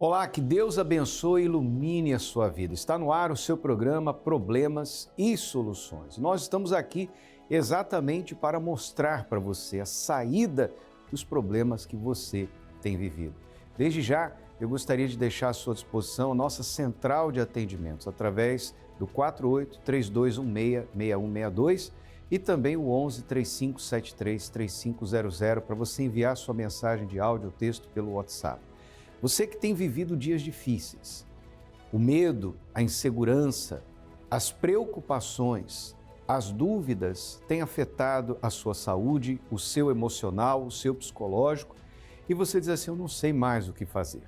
Olá, que Deus abençoe e ilumine a sua vida. Está no ar o seu programa Problemas e Soluções. Nós estamos aqui exatamente para mostrar para você a saída dos problemas que você tem vivido. Desde já, eu gostaria de deixar à sua disposição a nossa central de atendimentos através do 48-3216-6162 e também o 11-3573-3500 para você enviar sua mensagem de áudio ou texto pelo WhatsApp. Você que tem vivido dias difíceis, o medo, a insegurança, as preocupações, as dúvidas têm afetado a sua saúde, o seu emocional, o seu psicológico e você diz assim, eu não sei mais o que fazer.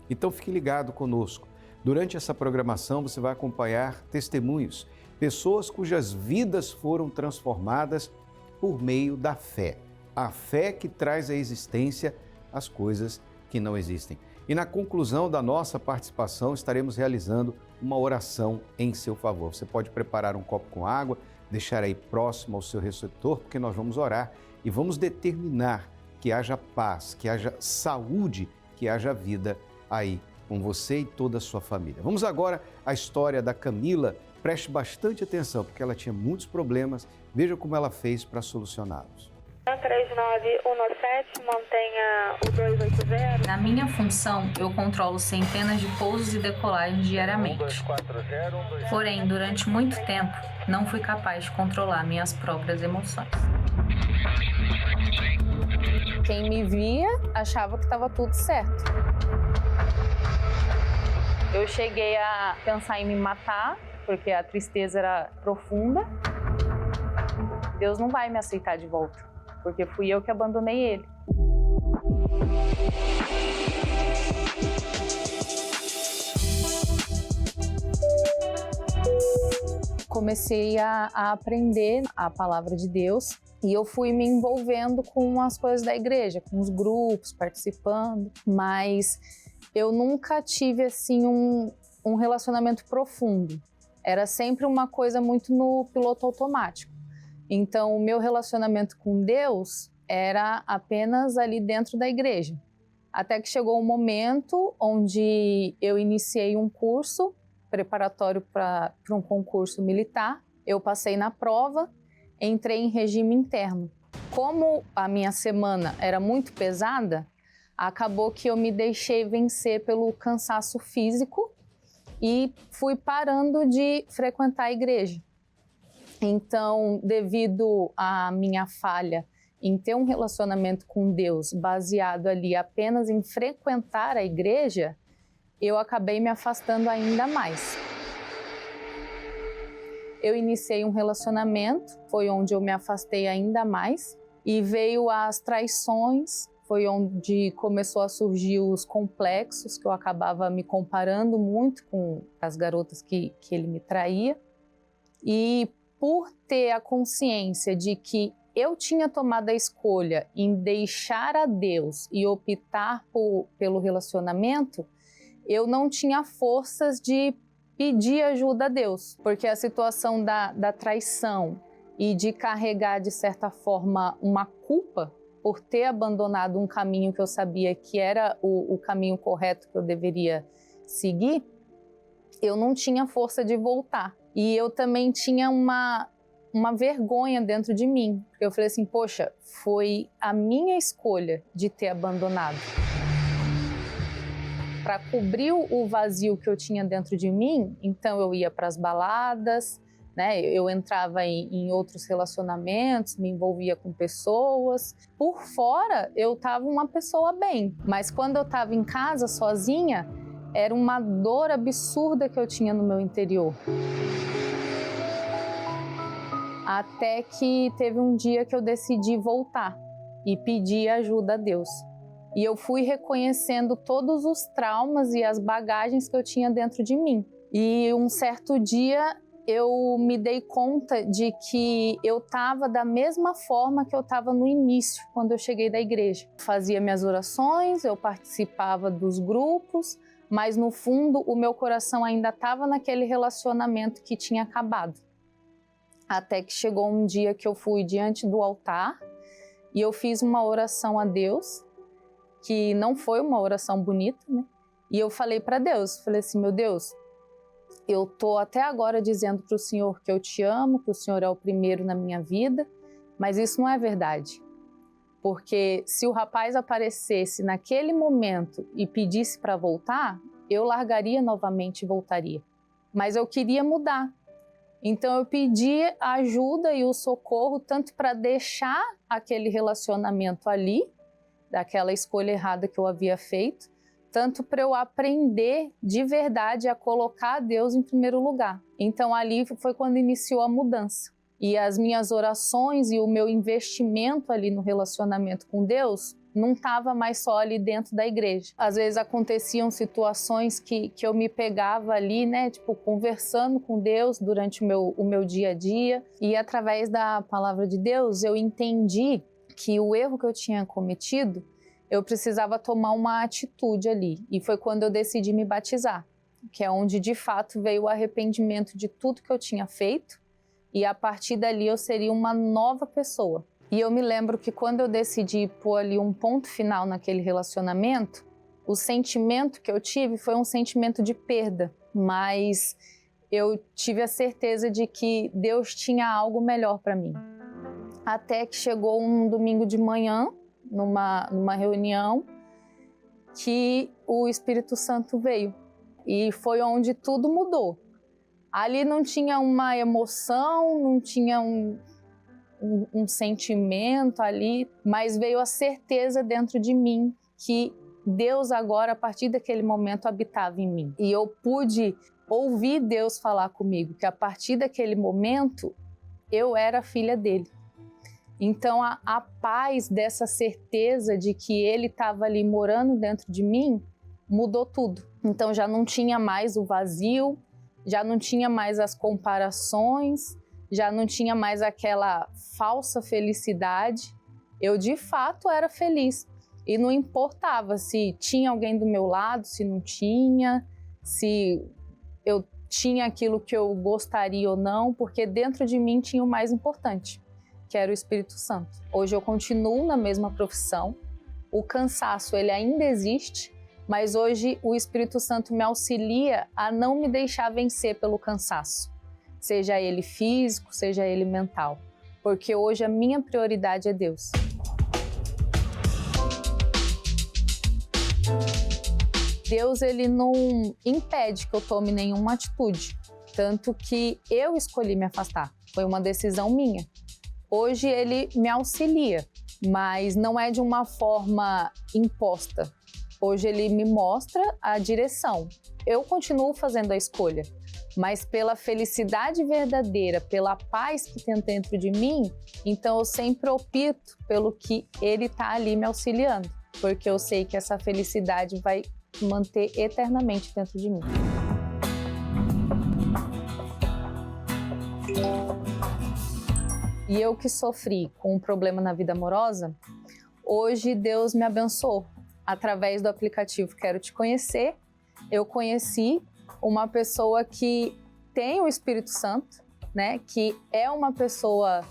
Então fique ligado conosco. Durante essa programação você vai acompanhar testemunhos, pessoas cujas vidas foram transformadas por meio da fé. A fé que traz à existência as coisas que não existem. E na conclusão da nossa participação, estaremos realizando uma oração em seu favor. Você pode preparar um copo com água, deixar aí próximo ao seu receptor, porque nós vamos orar e vamos determinar que haja paz, que haja saúde, que haja vida aí com você e toda a sua família. Vamos agora à história da Camila. Preste bastante atenção, porque ela tinha muitos problemas. Veja como ela fez para solucioná-los. 39117, mantenha o 280. Na minha função, eu controlo centenas de pousos e decolagens diariamente. Porém, durante muito tempo, não fui capaz de controlar minhas próprias emoções. Quem me via achava que estava tudo certo. Eu cheguei a pensar em me matar, porque a tristeza era profunda. Deus não vai me aceitar de volta, porque fui eu que abandonei ele. Comecei a aprender a palavra de Deus e eu fui me envolvendo com as coisas da igreja, com os grupos, participando, mas eu nunca tive assim um relacionamento profundo. Era sempre uma coisa muito no piloto automático. Então, o meu relacionamento com Deus era apenas ali dentro da igreja. Até que chegou um momento onde eu iniciei um curso preparatório para um concurso militar. Eu passei na prova, entrei em regime interno. Como a minha semana era muito pesada, acabou que eu me deixei vencer pelo cansaço físico e fui parando de frequentar a igreja. Então, devido à minha falha em ter um relacionamento com Deus baseado ali apenas em frequentar a igreja, eu acabei me afastando ainda mais. Eu iniciei um relacionamento, foi onde eu me afastei ainda mais, e veio as traições, foi onde começou a surgir os complexos, que eu acabava me comparando muito com as garotas que ele me traía. E por ter a consciência de que eu tinha tomado a escolha em deixar a Deus e optar pelo relacionamento, eu não tinha forças de pedir ajuda a Deus, porque a situação da traição e de carregar, de certa forma, uma culpa por ter abandonado um caminho que eu sabia que era o caminho correto que eu deveria seguir, eu não tinha força de voltar. E eu também tinha uma vergonha dentro de mim. Eu falei assim, poxa, foi a minha escolha de ter abandonado. Para cobrir o vazio que eu tinha dentro de mim, então eu ia para as baladas, né? Eu entrava em outros relacionamentos, me envolvia com pessoas. Por fora, eu estava uma pessoa bem, mas quando eu estava em casa sozinha, era uma dor absurda que eu tinha no meu interior. Até que teve um dia que eu decidi voltar e pedir ajuda a Deus. E eu fui reconhecendo todos os traumas e as bagagens que eu tinha dentro de mim. E um certo dia eu me dei conta de que eu estava da mesma forma que eu estava no início, quando eu cheguei da igreja. Fazia minhas orações, eu participava dos grupos, mas no fundo o meu coração ainda estava naquele relacionamento que tinha acabado. Até que chegou um dia que eu fui diante do altar e eu fiz uma oração a Deus, que não foi uma oração bonita, né? E eu falei para Deus, falei assim, meu Deus, eu tô até agora dizendo para o Senhor que eu te amo, que o Senhor é o primeiro na minha vida, mas isso não é verdade. Porque se o rapaz aparecesse naquele momento e pedisse para voltar, eu largaria novamente e voltaria. Mas eu queria mudar. Então eu pedi a ajuda e o socorro tanto para deixar aquele relacionamento ali, daquela escolha errada que eu havia feito, tanto para eu aprender de verdade a colocar Deus em primeiro lugar. Então ali foi quando iniciou a mudança. E as minhas orações e o meu investimento ali no relacionamento com Deus não estava mais só ali dentro da igreja. Às vezes aconteciam situações que eu me pegava ali, né, tipo, conversando com Deus durante o meu dia a dia. E através da palavra de Deus, eu entendi que o erro que eu tinha cometido, eu precisava tomar uma atitude ali. E foi quando eu decidi me batizar, que é onde de fato veio o arrependimento de tudo que eu tinha feito. E a partir dali eu seria uma nova pessoa. E eu me lembro que quando eu decidi pôr ali um ponto final naquele relacionamento, o sentimento que eu tive foi um sentimento de perda, mas eu tive a certeza de que Deus tinha algo melhor para mim. Até que chegou um domingo de manhã, numa reunião, que o Espírito Santo veio. E foi onde tudo mudou. Ali não tinha uma emoção, não tinha um sentimento ali, mas veio a certeza dentro de mim que Deus agora, a partir daquele momento, habitava em mim. E eu pude ouvir Deus falar comigo, que a partir daquele momento, eu era filha dele. Então a paz dessa certeza de que ele estava ali morando dentro de mim, mudou tudo. Então já não tinha mais o vazio, já não tinha mais as comparações, já não tinha mais aquela falsa felicidade. Eu, de fato, era feliz. E não importava se tinha alguém do meu lado, se não tinha, se eu tinha aquilo que eu gostaria ou não, porque dentro de mim tinha o mais importante, que era o Espírito Santo. Hoje eu continuo na mesma profissão, o cansaço ele ainda existe, mas hoje o Espírito Santo me auxilia a não me deixar vencer pelo cansaço, seja ele físico, seja ele mental, porque hoje a minha prioridade é Deus. Deus ele não impede que eu tome nenhuma atitude, tanto que eu escolhi me afastar, foi uma decisão minha. Hoje ele me auxilia, mas não é de uma forma imposta. Hoje ele me mostra a direção. Eu continuo fazendo a escolha, mas pela felicidade verdadeira, pela paz que tem dentro de mim, então eu sempre opto pelo que ele está ali me auxiliando, porque eu sei que essa felicidade vai manter eternamente dentro de mim. E eu que sofri com um problema na vida amorosa, hoje Deus me abençoou. Através do aplicativo Quero Te Conhecer, eu conheci uma pessoa que tem o Espírito Santo, né? Que é uma pessoa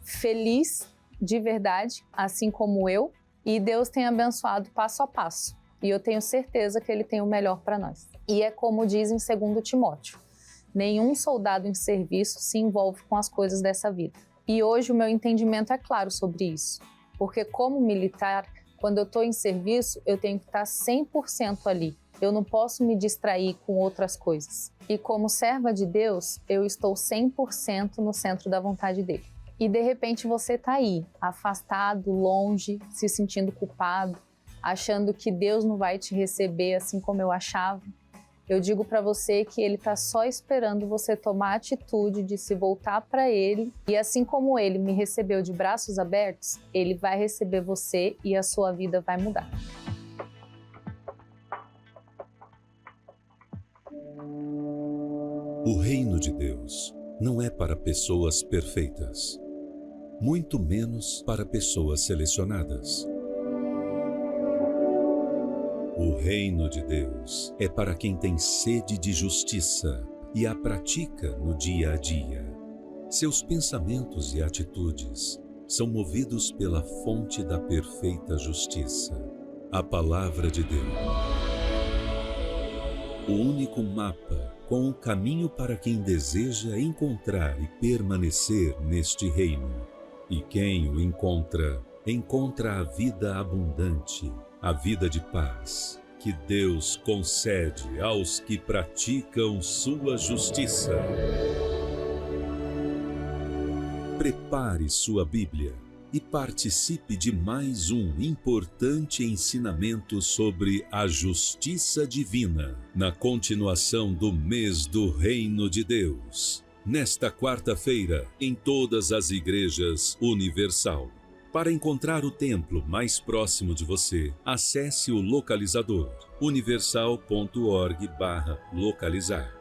feliz de verdade, assim como eu, e Deus tem abençoado passo a passo. E eu tenho certeza que Ele tem o melhor para nós. E é como diz em 2 Timóteo, nenhum soldado em serviço se envolve com as coisas dessa vida. E hoje o meu entendimento é claro sobre isso, porque como militar, quando eu estou em serviço, eu tenho que estar 100% ali. Eu não posso me distrair com outras coisas. E como serva de Deus, eu estou 100% no centro da vontade dele. E de repente você está aí, afastado, longe, se sentindo culpado, achando que Deus não vai te receber assim como eu achava. Eu digo para você que Ele está só esperando você tomar a atitude de se voltar para Ele. E assim como Ele me recebeu de braços abertos, Ele vai receber você e a sua vida vai mudar. O reino de Deus não é para pessoas perfeitas, muito menos para pessoas selecionadas. O reino de Deus é para quem tem sede de justiça e a pratica no dia a dia. Seus pensamentos e atitudes são movidos pela fonte da perfeita justiça, a palavra de Deus. o único mapa com o caminho para quem deseja encontrar e permanecer neste reino. E quem o encontra, encontra a vida abundante, a vida de paz, que Deus concede aos que praticam sua justiça. Prepare sua Bíblia e participe de mais um importante ensinamento sobre a justiça divina, na continuação do mês do Reino de Deus, nesta quarta-feira, em todas as igrejas Universal. Para encontrar o templo mais próximo de você, acesse o localizador universal.org/localizar.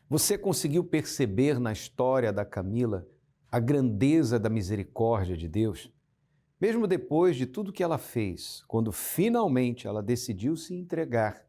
Você conseguiu perceber na história da Camila a grandeza da misericórdia de Deus? Mesmo depois de tudo que ela fez, quando finalmente ela decidiu se entregar,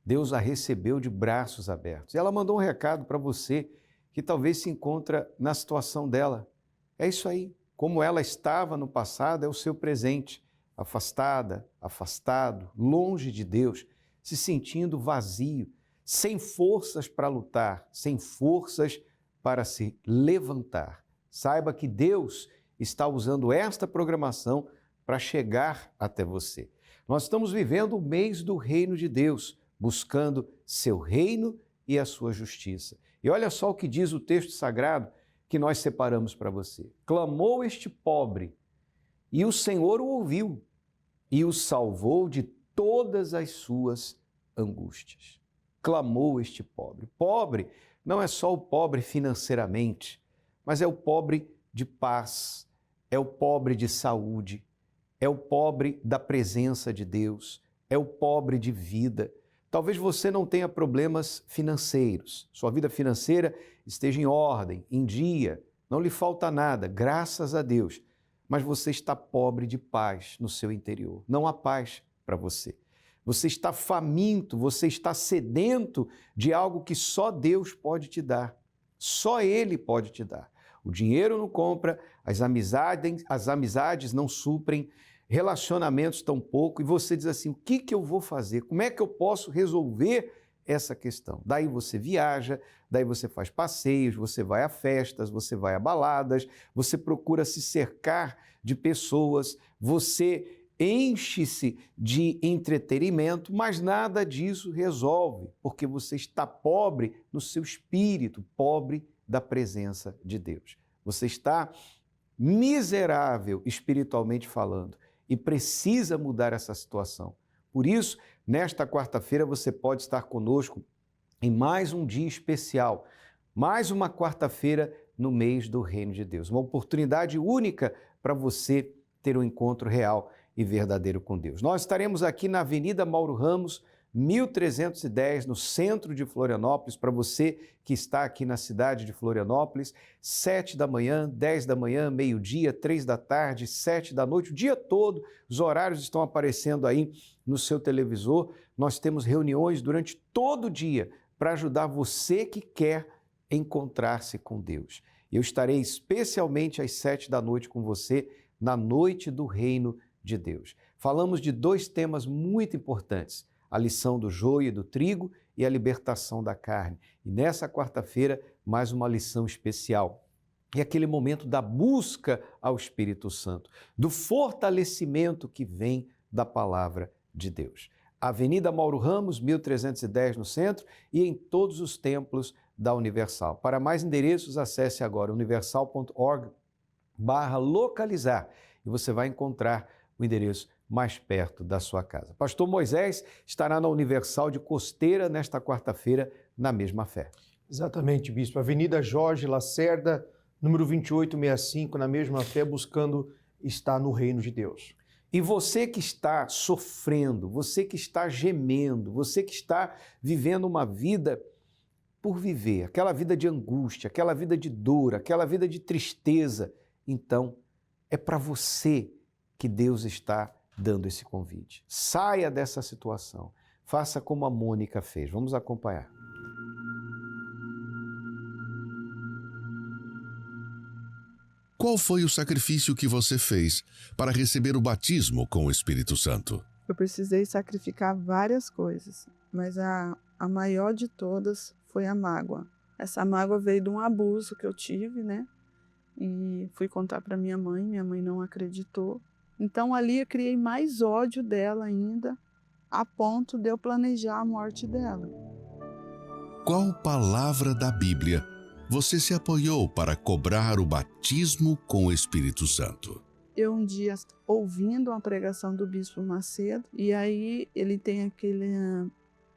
Deus a recebeu de braços abertos. E ela mandou um recado para você que talvez se encontra na situação dela. É isso aí. Como ela estava no passado, é o seu presente. Afastada, afastado, longe de Deus, se sentindo vazio, sem forças para lutar, sem forças para se levantar. Saiba que Deus está usando esta programação para chegar até você. Nós estamos vivendo o mês do Reino de Deus, buscando seu reino e a sua justiça. E olha só o que diz o texto sagrado que nós separamos para você. Clamou este pobre, e o Senhor o ouviu, e o salvou de todas as suas angústias. Clamou este pobre. Pobre não é só o pobre financeiramente, mas é o pobre de paz, é o pobre de saúde, é o pobre da presença de Deus, é o pobre de vida. Talvez você não tenha problemas financeiros, sua vida financeira esteja em ordem, em dia, não lhe falta nada, graças a Deus, mas você está pobre de paz no seu interior. Não há paz para você. Você está faminto, você está sedento de algo que só Deus pode te dar. Só Ele pode te dar. O dinheiro não compra, as amizades não suprem, relacionamentos tampouco, e você diz assim, o que eu vou fazer? Como é que eu posso resolver essa questão? Daí você viaja, daí você faz passeios, você vai a festas, você vai a baladas, você procura se cercar de pessoas, você enche-se de entretenimento, mas nada disso resolve, porque você está pobre no seu espírito, pobre da presença de Deus. Você está miserável espiritualmente falando e precisa mudar essa situação. Por isso, nesta quarta-feira você pode estar conosco em mais um dia especial, mais uma quarta-feira no mês do Reino de Deus. Uma oportunidade única para você ter um encontro real e verdadeiro com Deus. Nós estaremos aqui na Avenida Mauro Ramos, 1310, no centro de Florianópolis, para você que está aqui na cidade de Florianópolis, 7 da manhã, 10 da manhã, meio-dia, 3 da tarde, 7 da noite, o dia todo, os horários estão aparecendo aí no seu televisor. Nós temos reuniões durante todo o dia para ajudar você que quer encontrar-se com Deus. Eu estarei especialmente às 7 da noite com você, na noite do Reino de Deus. Falamos de dois temas muito importantes, a lição do joio e do trigo e a libertação da carne. E nessa quarta-feira, mais uma lição especial. E aquele momento da busca ao Espírito Santo, do fortalecimento que vem da palavra de Deus. Avenida Mauro Ramos, 1310 no centro e em todos os templos da Universal. Para mais endereços, acesse agora universal.org/localizar e você vai encontrar o endereço mais perto da sua casa. Pastor Moisés estará na Universal de Costeira nesta quarta-feira, na mesma fé. Exatamente, Bispo. Avenida Jorge Lacerda, número 2865, na mesma fé, buscando estar no reino de Deus. E você que está sofrendo, você que está gemendo, você que está vivendo uma vida por viver, aquela vida de angústia, aquela vida de dor, aquela vida de tristeza, então é para você que Deus está dando esse convite. Saia dessa situação. Faça como a Mônica fez. Vamos acompanhar. Qual foi o sacrifício que você fez para receber o batismo com o Espírito Santo? Eu precisei sacrificar várias coisas, mas a maior de todas foi a mágoa. Essa mágoa veio de um abuso que eu tive, né? E fui contar para minha mãe não acreditou. Então ali eu criei mais ódio dela ainda, a ponto de eu planejar a morte dela. Qual palavra da Bíblia você se apoiou para cobrar o batismo com o Espírito Santo? Eu um dia ouvindo uma pregação do Bispo Macedo, e aí ele tem aquela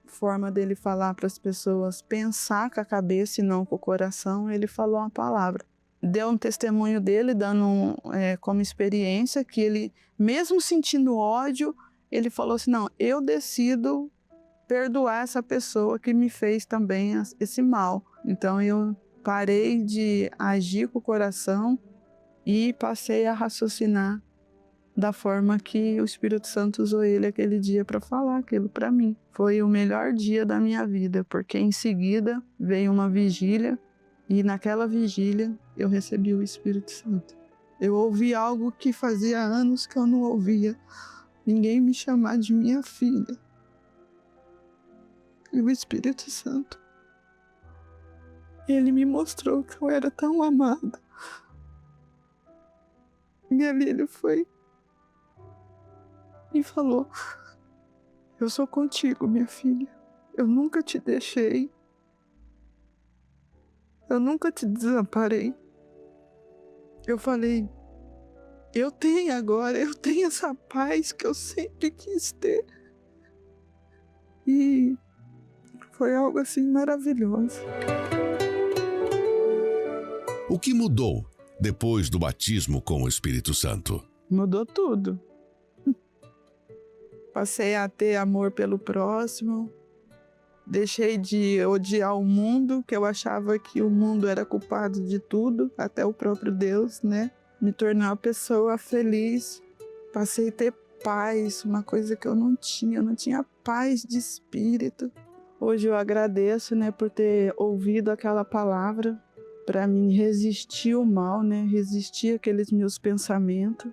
forma dele falar para as pessoas pensar com a cabeça e não com o coração. Ele falou uma palavra. Deu um testemunho dele, dando como experiência, que ele, mesmo sentindo ódio, ele falou assim, não, eu decido perdoar essa pessoa que me fez também esse mal. Então eu parei de agir com o coração e passei a raciocinar da forma que o Espírito Santo usou ele aquele dia para falar aquilo para mim. Foi o melhor dia da minha vida, porque em seguida veio uma vigília e naquela vigília eu recebi o Espírito Santo. Eu ouvi algo que fazia anos que eu não ouvia. Ninguém me chamar de minha filha. E o Espírito Santo, ele me mostrou que eu era tão amada. E ali ele foi e falou, eu sou contigo, minha filha. Eu nunca te deixei. Eu nunca te desamparei. Eu falei, eu tenho essa paz que eu sempre quis ter. E foi algo assim maravilhoso. O que mudou depois do batismo com o Espírito Santo? Mudou tudo. Passei a ter amor pelo próximo. Deixei de odiar o mundo, que eu achava que o mundo era culpado de tudo, até o próprio Deus, né? Me tornar uma pessoa feliz. Passei a ter paz, uma coisa que eu não tinha paz de espírito. Hoje eu agradeço, né, por ter ouvido aquela palavra, para mim resistir ao mal, né? Resistir àqueles meus pensamentos.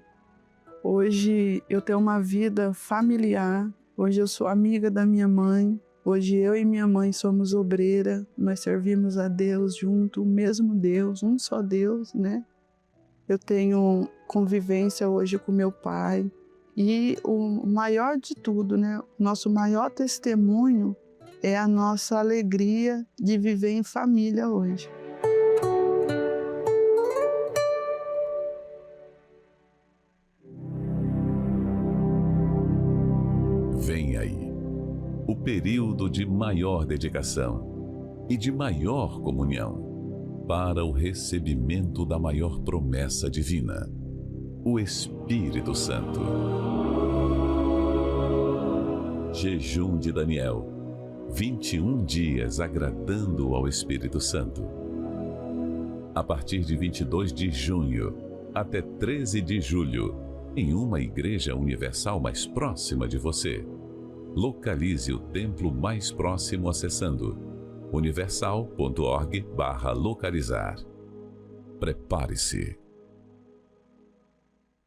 Hoje eu tenho uma vida familiar. Hoje eu sou amiga da minha mãe. Hoje eu e minha mãe somos obreira. Nós servimos a Deus junto, o mesmo Deus, um só Deus, né? Eu tenho convivência hoje com meu pai. E o maior de tudo, né? Nosso maior testemunho é a nossa alegria de viver em família hoje. Vem aí o período de maior dedicação e de maior comunhão para o recebimento da maior promessa divina, o Espírito Santo. Jejum de Daniel, 21 dias agradando ao Espírito Santo. A partir de 22 de junho até 13 de julho, em uma igreja universal mais próxima de você. Localize o templo mais próximo acessando universal.org/localizar. Prepare-se.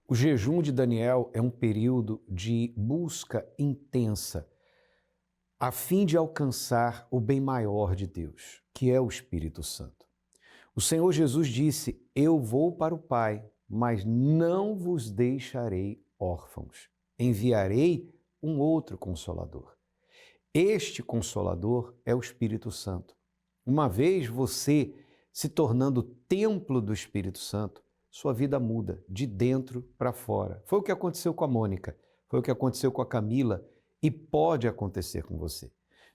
O jejum de Daniel é um período de busca intensa, a fim de alcançar o bem maior de Deus, que é o Espírito Santo. O Senhor Jesus disse, eu vou para o Pai, mas não vos deixarei órfãos. Enviarei um outro Consolador. Este Consolador é o Espírito Santo. Uma vez você se tornando templo do Espírito Santo, sua vida muda de dentro para fora. Foi o que aconteceu com a Mônica, foi o que aconteceu com a Camila e pode acontecer com você.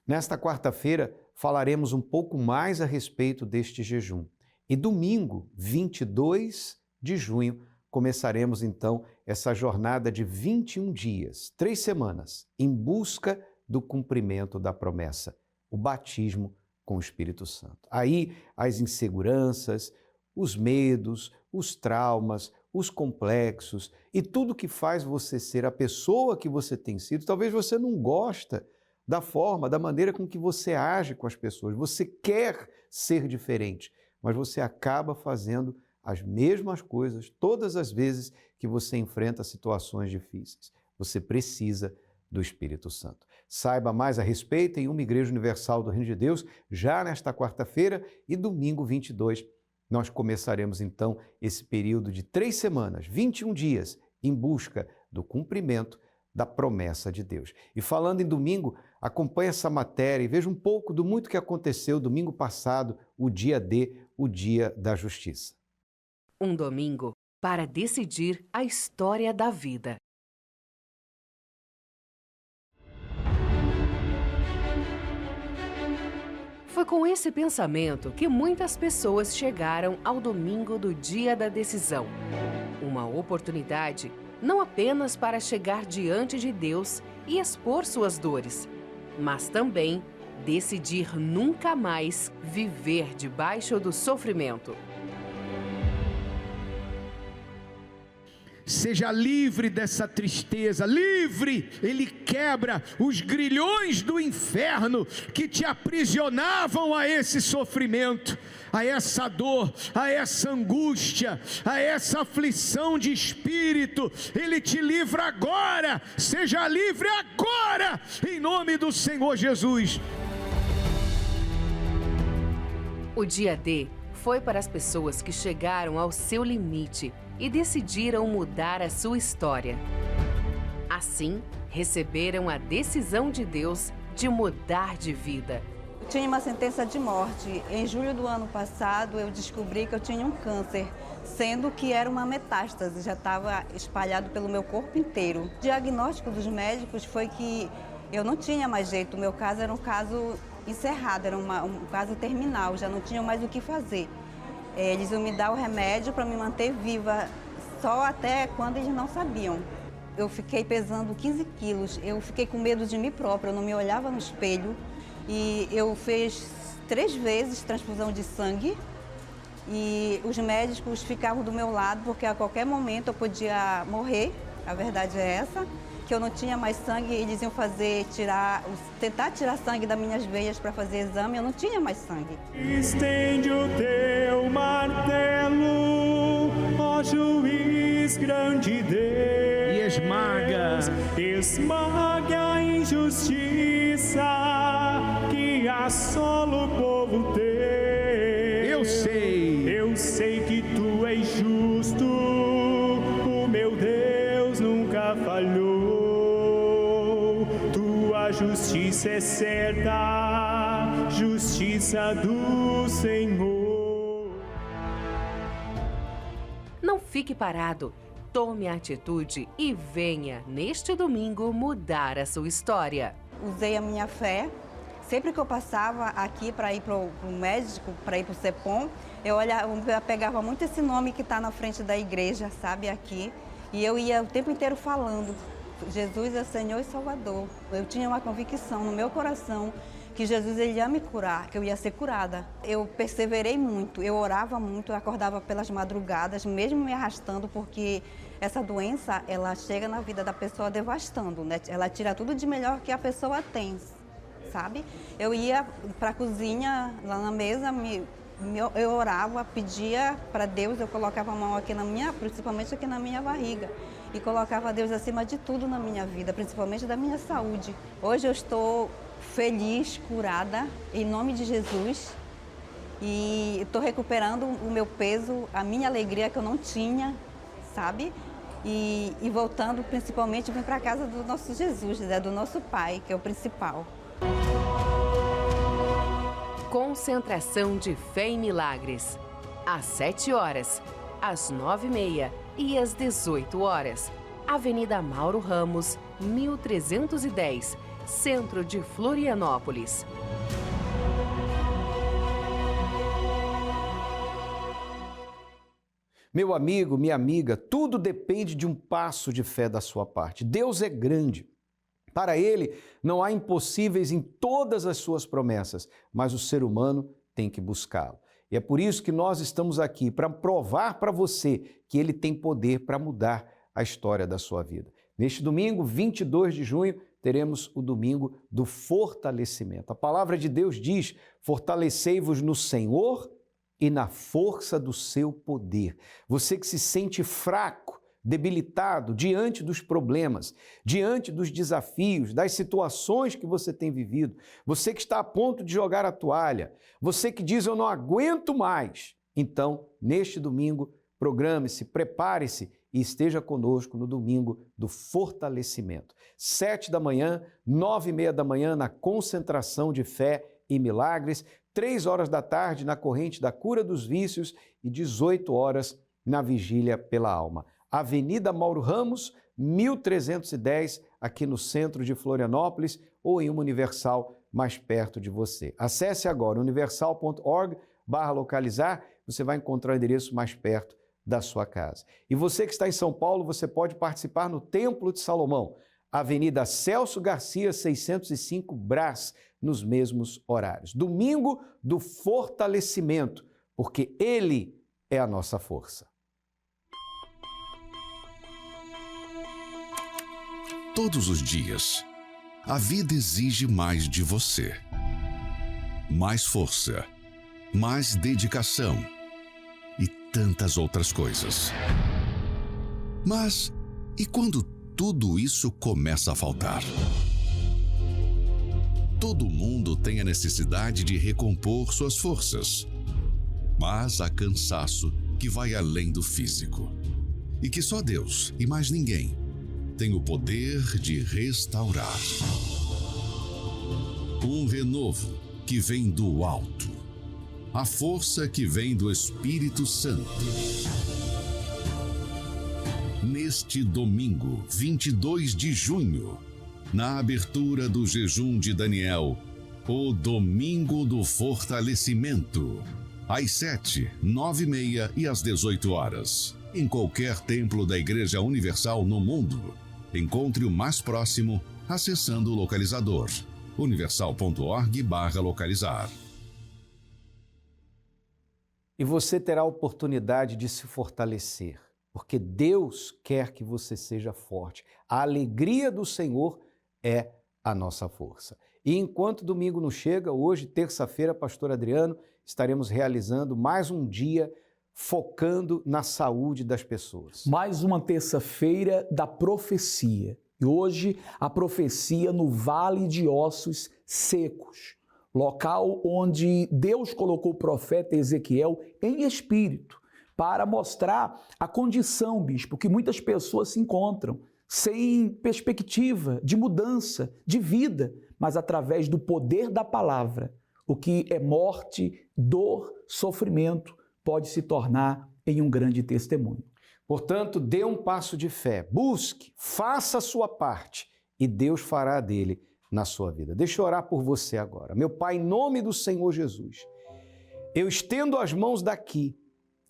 Nesta quarta-feira, falaremos um pouco mais a respeito deste jejum. E domingo, 22 de junho, começaremos então essa jornada de 21 dias, 3 semanas, em busca do cumprimento da promessa, o batismo com o Espírito Santo. Aí as inseguranças, os medos, os traumas, os complexos e tudo que faz você ser a pessoa que você tem sido. Talvez você não gosta da forma, da maneira com que você age com as pessoas. Você quer ser diferente, mas você acaba fazendo as mesmas coisas todas as vezes que você enfrenta situações difíceis. Você precisa do Espírito Santo. Saiba mais a respeito em uma Igreja Universal do Reino de Deus, já nesta quarta-feira e domingo 22. Nós começaremos então esse período de 3 semanas, 21 dias, em busca do cumprimento da promessa de Deus. E falando em domingo, acompanhe essa matéria e veja um pouco do muito que aconteceu domingo passado, o dia D, o dia da justiça. Um domingo para decidir a história da vida. Foi com esse pensamento que muitas pessoas chegaram ao domingo do dia da decisão. Uma oportunidade não apenas para chegar diante de Deus e expor suas dores, mas também decidir nunca mais viver debaixo do sofrimento. Seja livre dessa tristeza, livre! Ele quebra os grilhões do inferno que te aprisionavam a esse sofrimento, a essa dor, a essa angústia, a essa aflição de espírito. Ele te livra agora, seja livre agora, em nome do Senhor Jesus. O dia D foi para as pessoas que chegaram ao seu limite e decidiram mudar a sua história. Assim, receberam a decisão de Deus de mudar de vida. Eu tinha uma sentença de morte. Em julho do ano passado, eu descobri que eu tinha um câncer, sendo que era uma metástase, já estava espalhado pelo meu corpo inteiro. O diagnóstico dos médicos foi que eu não tinha mais jeito, o meu caso era um caso encerrado, era um caso terminal, já não tinha mais o que fazer. Eles iam me dar o remédio para me manter viva, só até quando eles não sabiam. Eu fiquei pesando 15 quilos, eu fiquei com medo de mim própria, eu não me olhava no espelho. E eu fiz 3 vezes transfusão de sangue e os médicos ficavam do meu lado porque a qualquer momento eu podia morrer, a verdade é essa, que eu não tinha mais sangue, eles iam tentar tirar sangue das minhas veias para fazer exame, eu não tinha mais sangue. Estende o teu martelo, ó juiz grande Deus, e esmaga a injustiça que assola o povo teu. Eu sei que tu és justo, o meu Deus nunca falhou. Tua justiça é certa, justiça do Senhor. Não fique parado. Tome a atitude e venha, neste domingo, mudar a sua história. Usei a minha fé. Sempre que eu passava aqui para ir para o médico, para ir para o CEPOM, eu pegava muito esse nome que está na frente da igreja, sabe, aqui. E eu ia o tempo inteiro falando, Jesus é Senhor e Salvador. Eu tinha uma convicção no meu coração que Jesus ele ia me curar, que eu ia ser curada. Eu perseverei muito, eu orava muito, eu acordava pelas madrugadas, mesmo me arrastando, porque essa doença, ela chega na vida da pessoa devastando, né? Ela tira tudo de melhor que a pessoa tem, sabe? Eu ia para a cozinha, lá na mesa, eu orava, pedia para Deus, eu colocava a mão aqui principalmente aqui na minha barriga, e colocava Deus acima de tudo na minha vida, principalmente da minha saúde. Hoje eu estou feliz, curada, em nome de Jesus, e estou recuperando o meu peso, a minha alegria que eu não tinha, sabe? E voltando, principalmente, vim para a casa do nosso Jesus, né? Do nosso Pai, que é o principal. Concentração de Fé em Milagres. Às 7 horas, às 9h30 e às 18 horas. Avenida Mauro Ramos, 1310, Centro de Florianópolis. Meu amigo, minha amiga, tudo depende de um passo de fé da sua parte. Deus é grande. Para Ele, não há impossíveis em todas as suas promessas, mas o ser humano tem que buscá-lo. E é por isso que nós estamos aqui, para provar para você que Ele tem poder para mudar a história da sua vida. Neste domingo, 22 de junho, teremos o domingo do fortalecimento. A palavra de Deus diz: fortalecei-vos no Senhor e na força do seu poder. Você que se sente fraco, debilitado diante dos problemas, diante dos desafios, das situações que você tem vivido, você que está a ponto de jogar a toalha, você que diz eu não aguento mais. Então, neste domingo, programe-se, prepare-se e esteja conosco no domingo do fortalecimento. 7 da manhã, 9h30 da manhã na concentração de fé e milagres, 3 horas da tarde na corrente da cura dos vícios e 18 horas na vigília pela alma. Avenida Mauro Ramos, 1310, aqui no centro de Florianópolis ou em uma Universal mais perto de você. Acesse agora universal.org/localizar, você vai encontrar o endereço mais perto da sua casa. E você que está em São Paulo, você pode participar no Templo de Salomão, Avenida Celso Garcia, 605 Brás, nos mesmos horários. Domingo do fortalecimento, porque Ele é a nossa força. Todos os dias, a vida exige mais de você. Mais força, mais dedicação e tantas outras coisas. Mas e quando tudo isso começa a faltar? Todo mundo tem a necessidade de recompor suas forças, mas há cansaço que vai além do físico e que só Deus e mais ninguém tem o poder de restaurar. Um renovo que vem do alto. A força que vem do Espírito Santo. Neste domingo, 22 de junho, na abertura do jejum de Daniel, o Domingo do Fortalecimento, às 7, 9h30 e às 18 horas, em qualquer templo da Igreja Universal no mundo. Encontre o mais próximo acessando o localizador universal.org/localizar. E você terá a oportunidade de se fortalecer, porque Deus quer que você seja forte. A alegria do Senhor é a nossa força. E enquanto domingo não chega, hoje, terça-feira, pastor Adriano, estaremos realizando mais um dia focando na saúde das pessoas. Mais uma terça-feira da profecia. E hoje a profecia no Vale de Ossos Secos, local onde Deus colocou o profeta Ezequiel em espírito para mostrar a condição, bispo, que muitas pessoas se encontram sem perspectiva de mudança, de vida, mas através do poder da palavra, o que é morte, dor, sofrimento, pode se tornar em um grande testemunho. Portanto, dê um passo de fé, busque, faça a sua parte e Deus fará dele na sua vida. Deixa eu orar por você agora. Meu Pai, em nome do Senhor Jesus, eu estendo as mãos daqui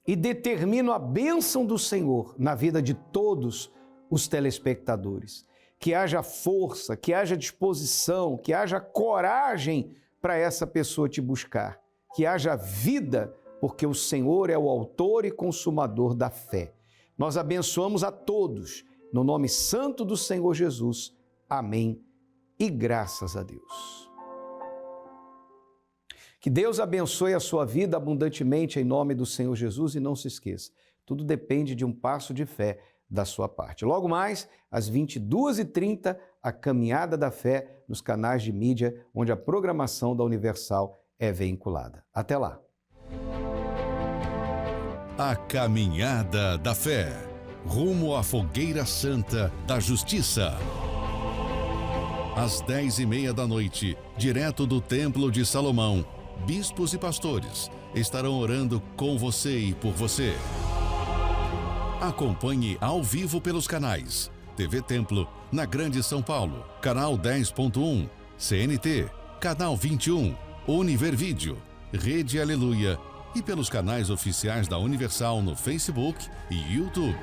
e determino a bênção do Senhor na vida de todos os telespectadores. Que haja força, que haja disposição, que haja coragem para essa pessoa te buscar. Que haja vida, porque o Senhor é o autor e consumador da fé. Nós abençoamos a todos, no nome santo do Senhor Jesus. Amém e graças a Deus. Que Deus abençoe a sua vida abundantemente em nome do Senhor Jesus e não se esqueça, tudo depende de um passo de fé da sua parte. Logo mais, às 22h30, a Caminhada da Fé nos canais de mídia, onde a programação da Universal é veiculada. Até lá! A Caminhada da Fé, rumo à Fogueira Santa da Justiça. Às 10h30 da noite, direto do Templo de Salomão, bispos e pastores estarão orando com você e por você. Acompanhe ao vivo pelos canais TV Templo, na Grande São Paulo, canal 10.1, CNT, canal 21, Univervídeo, Rede Aleluia e pelos canais oficiais da Universal no Facebook e YouTube.